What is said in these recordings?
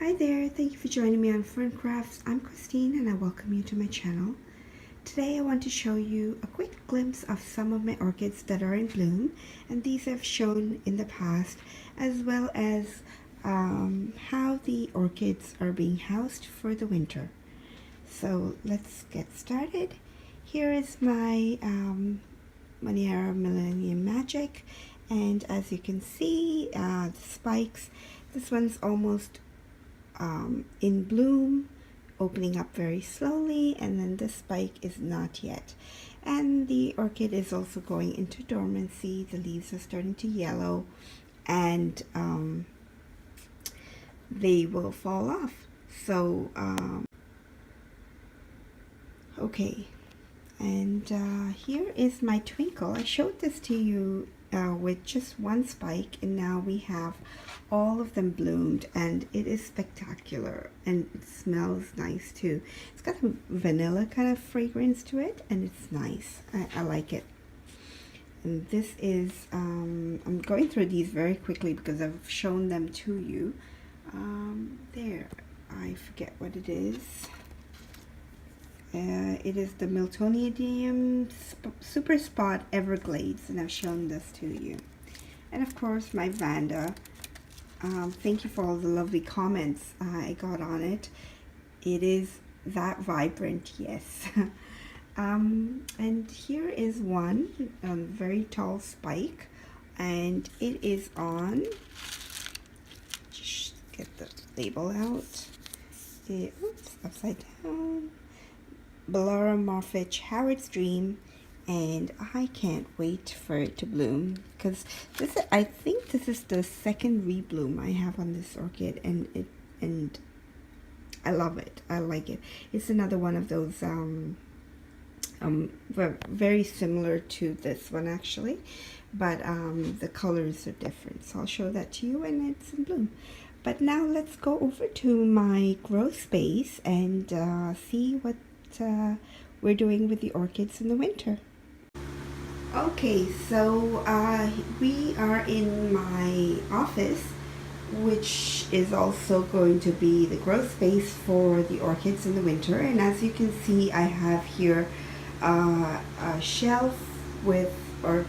Hi there, thank you for joining me on FernCrafts. I'm Christine and I welcome you to my channel. Today I want to show you a quick glimpse of some of my orchids that are in bloom, and these I've shown in the past, as well as how the orchids are being housed for the winter. So let's get started. Here is my Monera Millennium Magic, and as you can see, the spikes, this one's almost in bloom, opening up very slowly, and then the spike is not yet. And the orchid is also going into dormancy. The leaves are starting to yellow, and they will fall off. So okay, and here is my twinkle. I showed this to you with just one spike, and now we have all of them bloomed, and it is spectacular, and it smells nice too. It's got a vanilla kind of fragrance to it, and it's nice. I like it. And this is I'm going through these very quickly because I've shown them to you. There, I forget what it is. It is the Miltonidium Super Spot Everglades, and I've shown this to you. And of course my Vanda. Thank you for all the lovely comments I got on it. It is that vibrant, yes. And here is one very tall spike, and it is on, just get the label out. Oops, upside down. Bellaromorphich Howard's Dream, and I can't wait for it to bloom, because this I think this is the second rebloom I have on this orchid, and I love it. I like it. It's another one of those very similar to this one actually, but the colors are different. So I'll show that to you when it's in bloom. But now let's go over to my grow space and see what we're doing with the orchids in the winter. Okay, so we are in my office, which is also going to be the grow space for the orchids in the winter. And as you can see, I have here a shelf with, or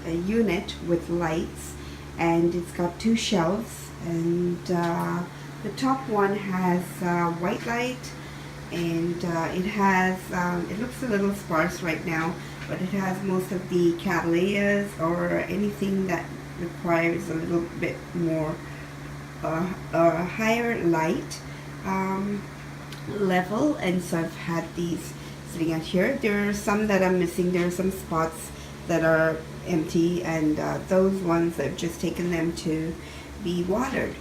a unit with lights, and it's got two shelves, and the top one has white light, and it has it looks a little sparse right now, but it has most of the cattleyas or anything that requires a little bit more higher light level. And so I've had these sitting out here. There are some that I'm missing. There are some spots that are empty, and those ones I've just taken them to be watered.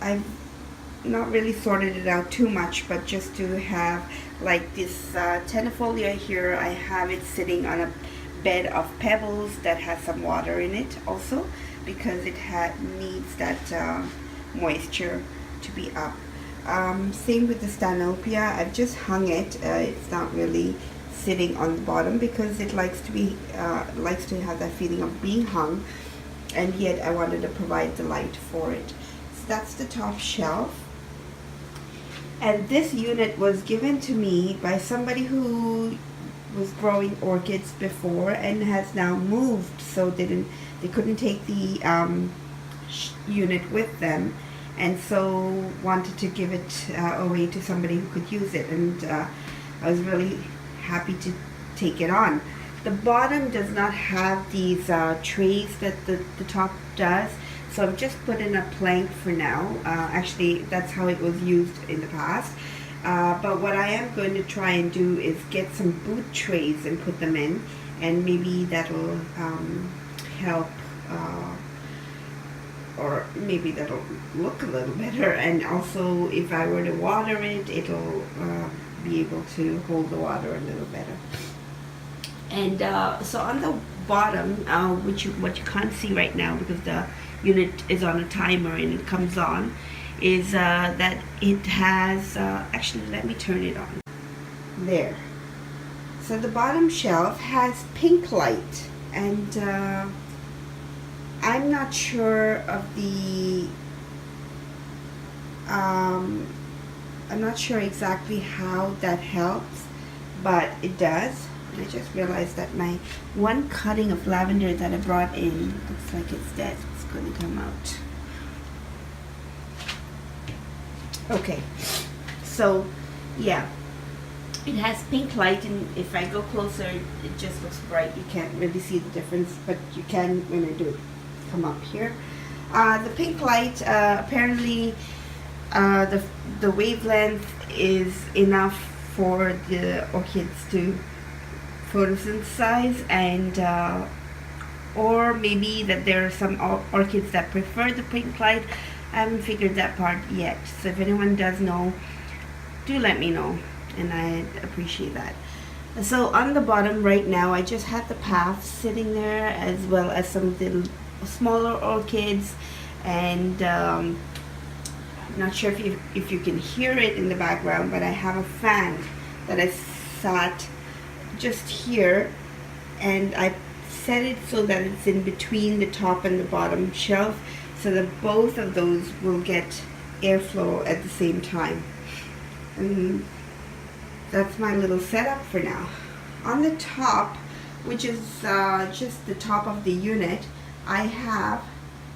I've not really sorted it out too much, but just to have like this tennifolia here, I have it sitting on a bed of pebbles that has some water in it also, because it needs that moisture to be up. Same with the Stanopia. I've just hung it. It's not really sitting on the bottom because it likes to be likes to have that feeling of being hung, and yet I wanted to provide the light for it. So that's the top shelf. And this unit was given to me by somebody who was growing orchids before and has now moved, so they couldn't take the unit with them, and so wanted to give it away to somebody who could use it, and I was really happy to take it on. The bottom does not have these trays that the top does, so I've just put in a plank for now. Actually, that's how it was used in the past. But what I am going to try and do is get some boot trays and put them in, and maybe that'll help, or maybe that'll look a little better. And also, if I were to water it, it'll be able to hold the water a little better. And so on the bottom, what you can't see right now because the unit is on a timer and it comes on, is that it has actually, let me turn it on there. So the bottom shelf has pink light, and I'm not sure of the I'm not sure exactly how that helps, but it does. And I just realized that my one cutting of lavender that I brought in looks like it's dead. It's going to come out. Okay, so yeah, it has pink light, and if I go closer, it just looks bright. You can't really see the difference, but you can when I do it. Come up here. The pink light, apparently the wavelength is enough for the orchids to photosynthesize, and or maybe that there are some orchids that prefer the pink light. I haven't figured that part yet, so if anyone does know, do let me know, and I'd appreciate that. So on the bottom right now, I just had the path sitting there, as well as some of the smaller orchids, and I'm not sure if you can hear it in the background, but I have a fan that I sat just here, and I set it so that it's in between the top and the bottom shelf, so that both of those will get airflow at the same time. And that's my little setup for now. On the top, which is just the top of the unit, I have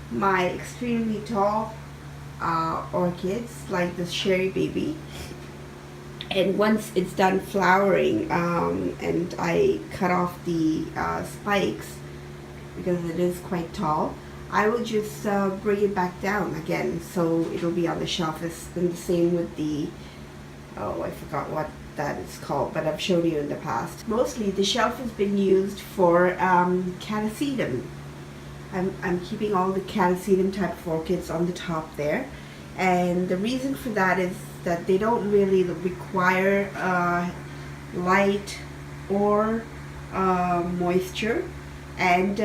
my extremely tall orchids, like the Sherry Baby. And once it's done flowering, and I cut off the spikes, because it is quite tall, I will just bring it back down again, so it'll be on the shelf. And the same with the, oh, I forgot what that is called, but I've shown you in the past. Mostly the shelf has been used for catasetum. I'm keeping all the catasetum type of orchids on the top there, and the reason for that is that they don't really require light or moisture, and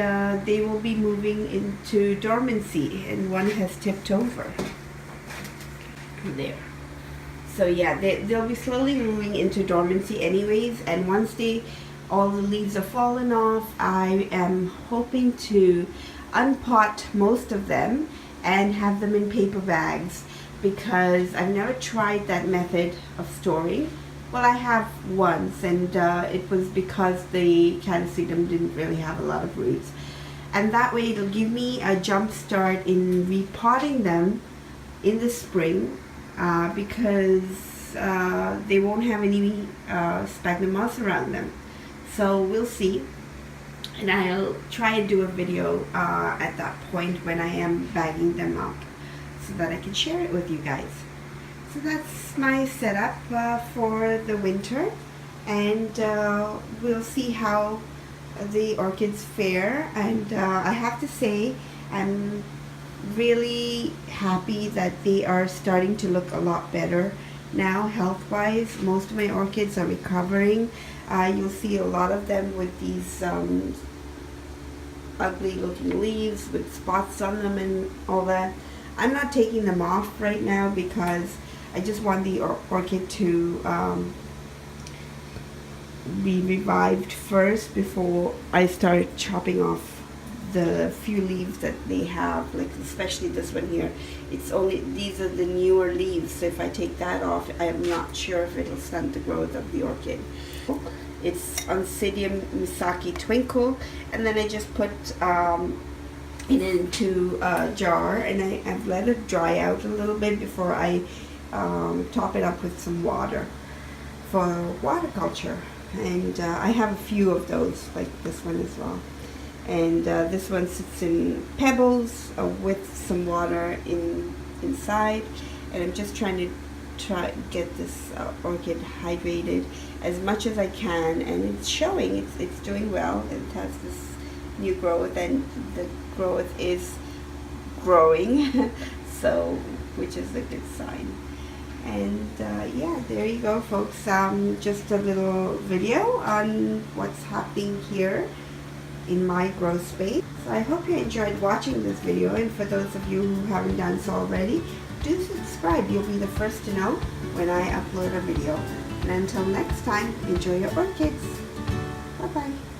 they will be moving into dormancy, and one has tipped over there. So yeah, they'll be slowly moving into dormancy anyways, and once all the leaves are fallen off, I am hoping to unpot most of them and have them in paper bags, because I've never tried that method of storing. Well, I have once, and it was because the catasetum didn't really have a lot of roots. And that way it'll give me a jump start in repotting them in the spring, because they won't have any sphagnum moss around them. So we'll see. And I'll try and do a video at that point when I am bagging them up, so that I can share it with you guys. So that's my setup for the winter, and we'll see how the orchids fare. And I have to say, I'm really happy that they are starting to look a lot better now health-wise. Most of my orchids are recovering. You'll see a lot of them with these ugly looking leaves with spots on them and all that. I'm not taking them off right now, because I just want the orchid to be revived first before I start chopping off the few leaves that they have, like especially this one here. It's only, these are the newer leaves, so if I take that off, I'm not sure if it'll stunt the growth of the orchid. It's Oncidium Misaki Twinkle, and then I just put it into a jar, and I've let it dry out a little bit before I top it up with some water for waterculture. And I have a few of those, like this one as well. And this one sits in pebbles with some water inside, and I'm just trying to get this orchid hydrated as much as I can, and it's showing. It's doing well. It has this new growth, and the growth is growing, so which is a good sign. And yeah, there you go, folks. Just a little video on what's happening here in my grow space. So I hope you enjoyed watching this video, and for those of you who haven't done so already, do subscribe. You'll be the first to know when I upload a video. And until next time, enjoy your orchids. Bye bye.